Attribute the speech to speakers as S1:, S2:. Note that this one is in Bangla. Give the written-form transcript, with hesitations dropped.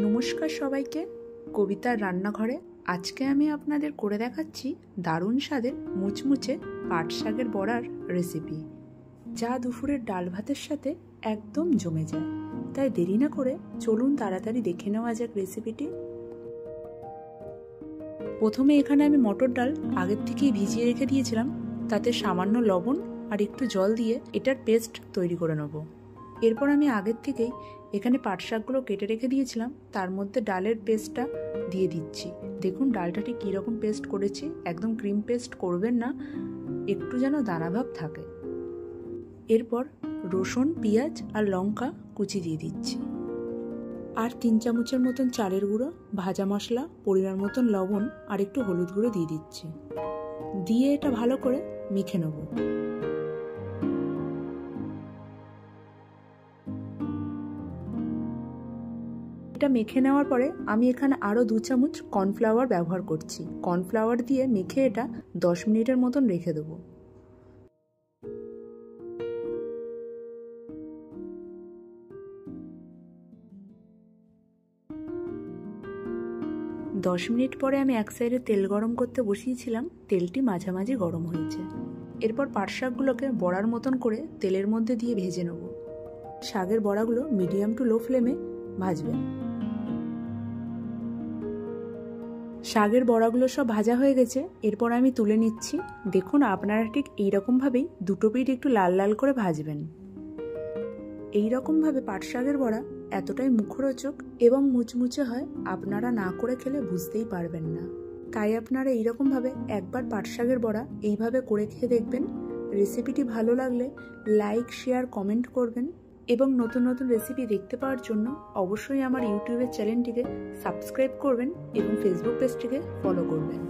S1: নমস্কার সবাইকে, কবিতার রান্নাঘরে আজকে আমি আপনাদের করে দেখাচ্ছি দারুণ স্বাদের মুচমুচে পাট শাকের বড়ার রেসিপি, যা দুপুরের ডাল ভাতের সাথে একদম জমে যায়। তাই দেরি না করে চলুন তাড়াতাড়ি দেখে নেওয়া যাক রেসিপিটি। প্রথমে এখানে আমি মটর ডাল আগের থেকেই ভিজিয়ে রেখে দিয়েছিলাম, তাতে সামান্য লবণ আর একটু জল দিয়ে এটার পেস্ট তৈরি করে নেব। এরপর আমি আগের থেকেই এখানে পাট শাকগুলো কেটে রেখে দিয়েছিলাম, তার মধ্যে ডালের পেস্টটা দিয়ে দিচ্ছি। দেখুন ডালটা ঠিক কীরকম পেস্ট করেছি, একদম ক্রিম পেস্ট করবেন না, একটু যেন দানাভাব থাকে। এরপর রসুন, পেঁয়াজ আর লঙ্কা কুচি দিয়ে দিচ্ছি, আর 3 চামচের মতন চালের গুঁড়ো, ভাজা মশলা, পরিমাণ মতন লবণ আর একটু হলুদ গুঁড়ো দিয়ে দিচ্ছি। দিয়ে এটা ভালো করে মেখে নেব। এটা মেখে নেওয়ার পরে আমি এখানে আরও 2 চামচ কর্নফ্লাওয়ার ব্যবহার করছি। কর্নফ্লাওয়ার দিয়ে মেখে এটা 10 মিনিটের মতন রেখে দেবো। দশ মিনিট পরে আমি এক সাইডে তেল গরম করতে বসিয়েছিলাম, তেলটি মাঝামাঝি গরম হয়েছে। এরপর পাট শাকগুলোকে বড়ার মতন করে তেলের মধ্যে দিয়ে ভেজে নেব। শাকের বড়াগুলো মিডিয়াম টু লো ফ্লেমে ভাজবেন। শাকের বড়াগুলো সব ভাজা হয়ে গেছে, এরপর আমি তুলে নিচ্ছি। দেখুন আপনারা ঠিক এইরকমভাবেই দুটো পিঠ একটু লাল লাল করে ভাজবেন। এইরকমভাবে পাট শাকের বড়া এতটাই মুখরোচক এবং মুচমুচে হয়, আপনারা না করে খেলে বুঝতেই পারবেন না। তাই আপনারা এইরকমভাবে একবার পাট শাকের বড়া এইভাবে করে খেয়ে দেখবেন। রেসিপিটি ভালো লাগলে লাইক, শেয়ার, কমেন্ট করবেন এবং নতুন নতুন রেসিপি দেখতে পাওয়ার জন্য অবশ্যই আমার ইউটিউবের চ্যানেলটিকে সাবস্ক্রাইব করবেন এবং ফেসবুক পেজটিকে ফলো করবেন।